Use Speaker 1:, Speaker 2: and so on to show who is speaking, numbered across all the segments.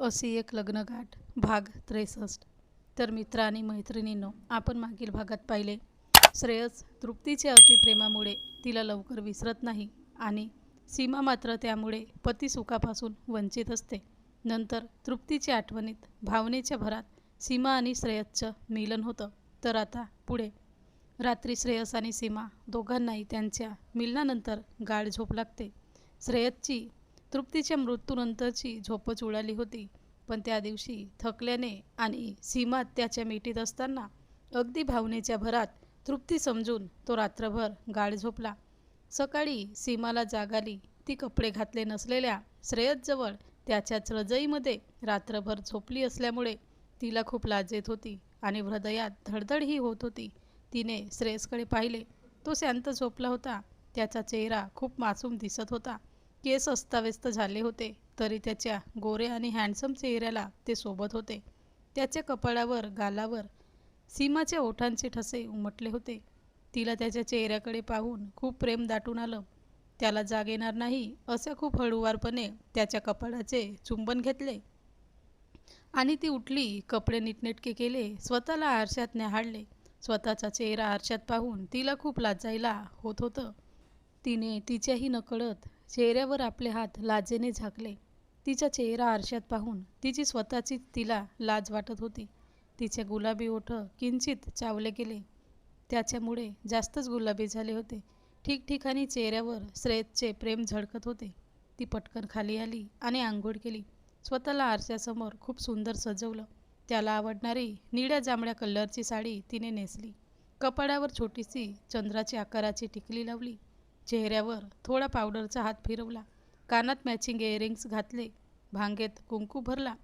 Speaker 1: अशी एक लग्नगाठ भाग 63. तर मित्र आणि मैत्रिणींनो, आपण मागील भागात पाहिले श्रेयस तृप्तीच्या अतिप्रेमामुळे तिला लवकर विसरत नाही आणि सीमा मात्र त्यामुळे पतिसुखापासून वंचित असते. नंतर तृप्तीच्या आठवणीत भावनेच्या भरात सीमा आणि श्रेयसचं मिलन होतं. तर आता पुढे रात्री श्रेयस आणि सीमा दोघांनाही त्यांच्या मिलनानंतर गाढ झोप लागते. श्रेयसची तृप्तीच्या मृत्यूनंतरची झोपच उडाली होती, पण त्या दिवशी थकल्याने आणि सीमा त्याच्या मिठीत असताना अगदी भावनेच्या भरात तृप्ती समजून तो रात्रभर गाढ झोपला. सकाळी सीमाला जाग आली. ती कपडे घातले नसलेल्या श्रेयसजवळ त्याच्याच रजईमध्ये रात्रभर झोपली असल्यामुळे तिला खूप लाज येत होती आणि हृदयात धडधडही होत होती. तिने श्रेयसकडे पाहिले. तो शांत झोपला होता. त्याचा चेहरा खूप मासूम दिसत होता. केस अस्ताव्यस्त झाले होते, तरी त्याच्या गोऱ्या आणि हँडसम चेहऱ्याला ते सोबत होते. त्याच्या कपाळावर, गालावर सीमाच्या ओठांचे ठसे उमटले होते. तिला त्याच्या चेहऱ्याकडे पाहून खूप प्रेम दाटून आलं. त्याला जाग येणार नाही अशा खूप हळूवारपणे त्याच्या कपाळाचे चुंबन घेतले आणि ती उठली. कपडे नीटनेटके केले. स्वतःला आरशात न्याहाळले. स्वतःचा चेहरा आरशात पाहून तिला खूप लाजायला होत होतं. तिने तिच्याही नकळत चेहऱ्यावर आपले हात लाजेने झाकले. तिचा चेहरा आरशात पाहून तिची स्वतःचीच तिला लाज वाटत होती. तिचे गुलाबी ओठ किंचित चावले गेले. त्याच्यामुळे जास्तच गुलाबी झाले होते. ठिकठिकाणी चेहऱ्यावर श्रेयसचे प्रेम झळकत होते. ती पटकन खाली आली आणि आंघोळ केली. स्वतःला आरशासमोर खूप सुंदर सजवलं. त्याला आवडणारी निळ्या जांभळ्या कलरची साडी तिने नेसली. कपाळावर छोटीशी चंद्राची आकाराची टिकली लावली. चेहऱ्यावर थोडा पावडरचा हात फिरवला. कानात मॅचिंग इयरिंग्स घातले. भांगेत कुंकू भरला.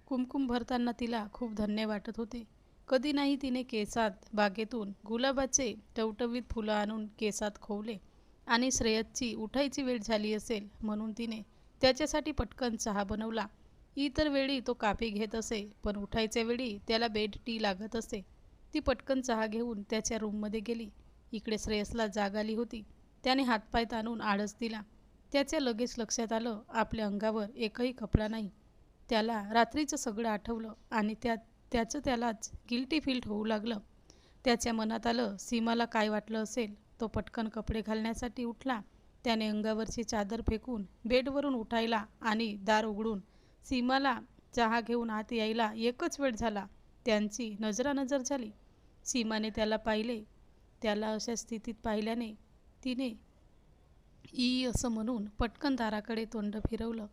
Speaker 1: कुंकुम भरताना तिला खूप धन्य वाटत होते. कधी नाही तिने केसात बागेतून गुलाबाचे टवटवीत फुलं आणून केसात खोवले आणि श्रेयसची उठायची वेळ झाली असेल म्हणून तिने त्याच्यासाठी पटकन चहा बनवला. इतर वेळी तो कॉफी घेत असे, पण उठायच्या वेळी त्याला बेड टी लागत असे. ती पटकन चहा घेऊन त्याच्या रूममध्ये गेली. इकडे श्रेयसला जाग आली होती. त्याने हातपाय ताणून आळस दिला. त्याच्या लगेच लक्षात आलं, आपल्या अंगावर एकही कपडा नाही. त्याला रात्रीचं सगळं आठवलं आणि त्याचं त्यालाच गिल्टी फील होऊ लागलं. त्याच्या मनात आलं, सीमाला काय वाटलं असेल. तो पटकन कपडे घालण्यासाठी उठला. त्याने अंगावरची चादर फेकून बेडवरून उठायला आणि दार उघडून सीमाला चहा घेऊन आत यायला एकच वेळ झाला. त्यांची नजरानजर झाली. सीमाने त्याला पाहिले. त्याला अशा स्थितीत पाहिल्याने तिने ई असं म्हणून पटकन दाराकडे तोंड फिरवलं.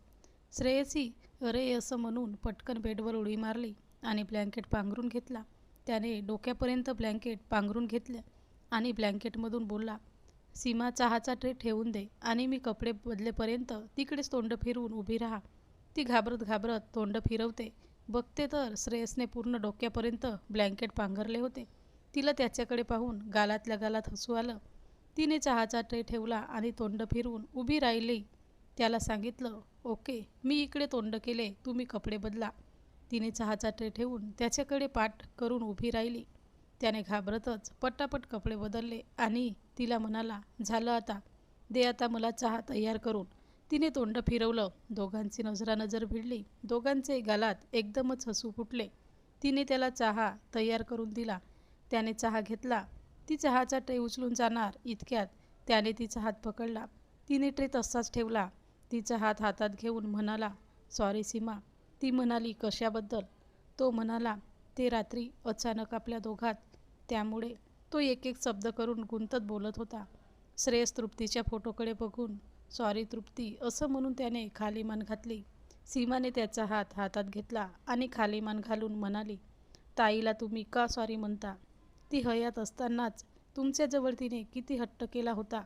Speaker 1: श्रेयसी अरे असं म्हणून पटकन बेडवर उडी मारली आणि ब्लँकेट पांघरून घेतला. त्याने डोक्यापर्यंत ब्लँकेट पांघरून घेतलं आणि ब्लँकेटमधून बोलला, सीमा चहाचा ट्रे ठेवून दे आणि मी कपडे बदलेपर्यंत तिकडेच तोंड फिरवून उभी राहा. ती घाबरत घाबरत तोंड फिरवते. बघते तर श्रेयसने पूर्ण डोक्यापर्यंत ब्लँकेट पांघरले होते. तिला त्याच्याकडे पाहून गालातल्या गालात हसू आलं. तिने चहाचा ट्रे ठेवला आणि तोंड फिरवून उभी राहिली. त्याला सांगितलं, ओके मी इकडे तोंड केले, तुम्ही कपडे बदला. तिने चहाचा ट्रे ठेवून त्याच्याकडे पाठ करून उभी राहिली. त्याने घाबरतच पटापट कपडे बदलले आणि तिला म्हणाला, झालं आता, दे आता मला चहा तयार करून. तिने तोंड फिरवलं. दोघांची नजरानजर भिडली. दोघांचे गालात एकदमच हसू फुटले. तिने त्याला चहा तयार करून दिला. त्याने चहा घेतला. ती चहाचा ट्रे उचलून जाणार इतक्यात त्याने तिचा हात पकडला. तिने ट्रे तसाच ठेवला. तिचा हात हातात घेऊन म्हणाला, सॉरी सीमा. ती म्हणाली, कशाबद्दल? तो म्हणाला, ते रात्री अचानक आपल्या दोघात, त्यामुळे. तो एक एक शब्द करून गुंतत बोलत होता. श्रेयस तृप्तीच्या फोटोकडे बघून, सॉरी तृप्ती असं म्हणून त्याने खाली मान घातली. सीमाने त्याचा हात हातात घेतला आणि खाली मान घालून म्हणाली, ताईला तुम्ही का सॉरी म्हणता? ती हयात असतानाच तुमच्याजवळ तिने किती हट्ट केला होता.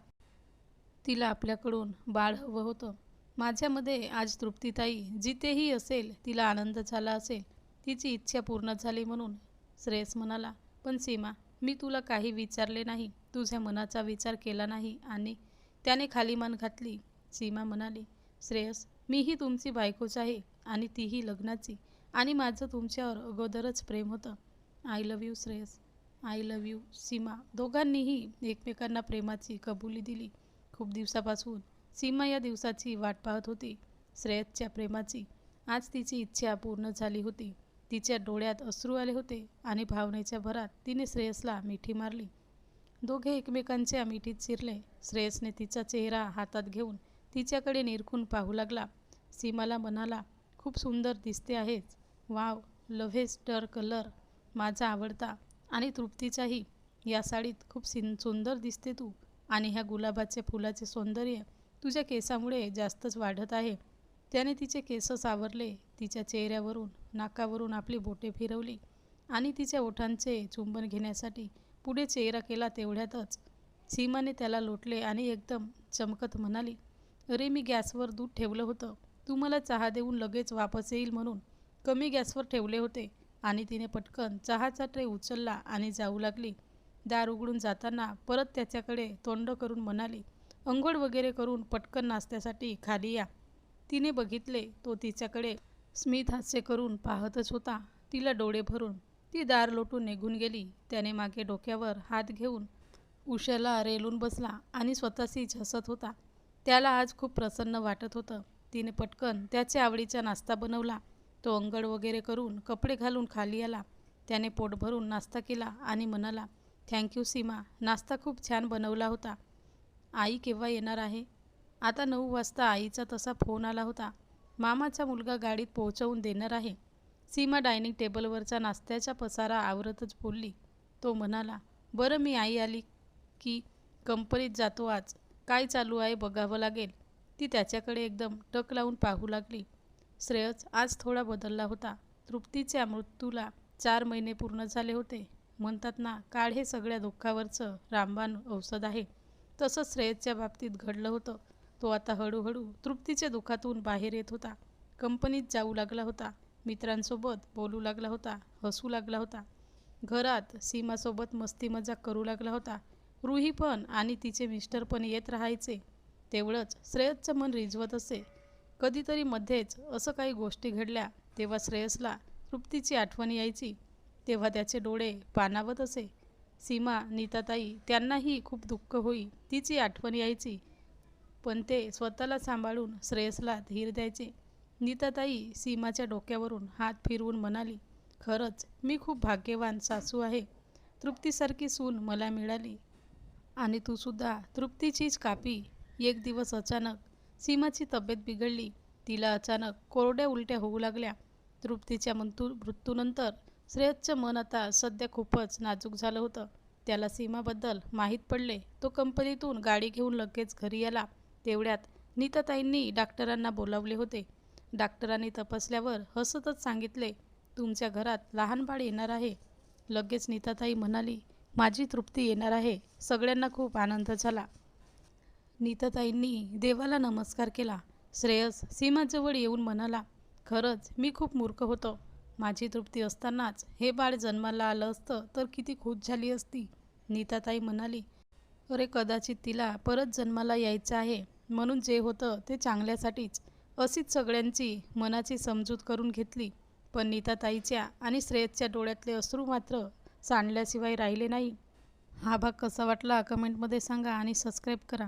Speaker 1: तिला आपल्याकडून बाळ हवं होतं. माझ्यामध्ये आज तृप्तीताई जिथेही असेल तिला आनंद झाला असेल. तिची इच्छा पूर्ण झाली म्हणून. श्रेयस म्हणाला, पण सीमा मी तुला काही विचारले नाही, तुझ्या मनाचा विचार केला नाही आणि त्याने खाली मान घातली. सीमा म्हणाली, श्रेयस मीही तुमची बायकोच आहे आणि तीही लग्नाची आणि माझं तुमच्यावर अगोदरच प्रेम होतं. I love you Shreyas. I love you Seema. दोघांनीही एकमेकांना प्रेमाची कबुली दिली. खूप दिवसापासून सीमा या दिवसाची वाट पाहत होती, श्रेयसच्या प्रेमाची. आज तिची इच्छा पूर्ण झाली होती. तिच्या डोळ्यात अश्रू आले होते आणि भावनेच्या भरात तिने श्रेयसला मिठी मारली. दोघे एकमेकांच्या मिठीत शिरले. श्रेयसने तिचा चेहरा हातात घेऊन तिच्याकडे निरखून पाहू लागला. सीमाला म्हणाला, खूप सुंदर दिसते आहेस. वाव, लव्हेस्टर कलर माझा आवडता. आणि तृप्तीचाही. या साडीत खूप सुंदर दिसते तू. आणि ह्या गुलाबाचे फुलाचे सौंदर्य तुझ्या केसामुळे जास्तच वाढत आहे. त्याने तिचे केस सावरले. तिच्या चेहऱ्यावरून नाकावरून आपली बोटे फिरवली आणि तिच्या ओठांचे चुंबन घेण्यासाठी पुढे चेहरा केला. तेवढ्यातच सीमाने त्याला लोटले आणि एकदम चमकत म्हणाली, अरे मी गॅसवर दूध ठेवलं होतं. तू मला चहा देऊन लगेच वापस येईल म्हणून कमी गॅसवर ठेवले होते. आणि तिने पटकन चहाचा ट्रे उचलला आणि जाऊ लागली. दार उघडून जाताना परत त्याच्याकडे तोंड करून म्हणाली, अंघोळ वगैरे करून पटकन नाश्त्यासाठी खाली या. तिने बघितले तो तिच्याकडे स्मित हास्य करून पाहतच होता. तिला डोळे भरून ती दार लोटून निघून गेली. त्याने मागे डोक्यावर हात घेऊन उशाला रेलून बसला आणि स्वतःशीच हसत होता. त्याला आज खूप प्रसन्न वाटत होतं. तिने पटकन त्याच्या आवडीचा नाश्ता बनवला. तो अंघोळ वगैरे करून कपडे घालून खाली आला. त्याने पोट भरून नाश्ता केला आणि म्हणाला, थँक्यू सीमा, नाश्ता खूप छान बनवला होता. आई केव्हा येणार आहे? आता 9 वाजता आईचा तसा फोन आला होता. मामाचा मुलगा गाडीत पोहोचवून देणार आहे. सीमा डायनिंग टेबलवरचा नाश्त्याचा पसारा आवरतच बोलली. तो म्हणाला, बरं मी आई आली की कंपनीत जातो आज. काय चालू आहे बघावं लागेल. ती त्याच्याकडे एकदम टक लावून पाहू लागली. श्रेयस आज थोडा बदलला होता. तृप्तीच्या मृत्यूला 4 महिने पूर्ण झाले होते. म्हणतात ना, काळ हे सगळ्या दुःखावरचं रामबाण औषध आहे. तसंच श्रेयसच्या बाबतीत घडलं होतं. तो आता हळूहळू तृप्तीच्या दुःखातून बाहेर येत होता. कंपनीत जाऊ लागला होता. मित्रांसोबत बोलू लागला होता. हसू लागला होता. घरात सीमासोबत मस्ती मजाक करू लागला होता. रुही पण आणि तिचे मिस्टर पण येत राहायचे. तेवढंच श्रेयसचं मन रिझवत असे. कधीतरी मध्येच असं काही गोष्टी घडल्या तेव्हा श्रेयसला तृप्तीची आठवण यायची. तेव्हा त्याचे डोळे पाणावत असे. सीमा, नीताताई त्यांनाही खूप दुःख होई. तिची आठवण यायची. पण ते स्वतःला सांभाळून श्रेयसला धीर द्यायचे. नीताताई सीमाच्या डोक्यावरून हात फिरवून म्हणाली, खरंच मी खूप भाग्यवान सासू आहे. तृप्तीसारखी सून मला मिळाली. आणि तूसुद्धा तृप्तीचीच कापी. एक दिवस अचानक सीमाची तब्येत बिघडली. तिला अचानक कोरड्या उलट्या होऊ लागल्या. तृप्तीच्या मृत्यूनंतर श्रेयसचं मन आता सध्या खूपच नाजूक झालं होतं. त्याला सीमाबद्दल माहीत पडले. तो कंपनीतून गाडी घेऊन लगेच घरी आला. तेवढ्यात नीताताईंनी डॉक्टरांना बोलावले होते. डॉक्टरांनी तपासल्यावर हसतच सांगितले, तुमच्या घरात लहान बाळ येणार आहे. लगेच नीताताई म्हणाली, माझी तृप्ती येणार आहे. सगळ्यांना खूप आनंद झाला. नीताताईंनी देवाला नमस्कार केला. श्रेयस सीमाजवळ येऊन म्हणाला, खरंच मी खूप मूर्ख होतो. माझी तृप्ती असतानाच हे बाळ जन्माला आलं असतं तर किती खुश झाली असती. नीताताई म्हणाली, अरे कदाचित तिला परत जन्माला यायचं आहे म्हणून जे होतं ते चांगल्यासाठीच. अशीच सगळ्यांची मनाची समजूत करून घेतली. पण नीताताईच्या आणि श्रेयसच्या डोळ्यातले अश्रू मात्र सांडल्याशिवाय राहिले नाही. हा भाग कसा वाटला कमेंटमध्ये सांगा आणि सबस्क्राईब करा.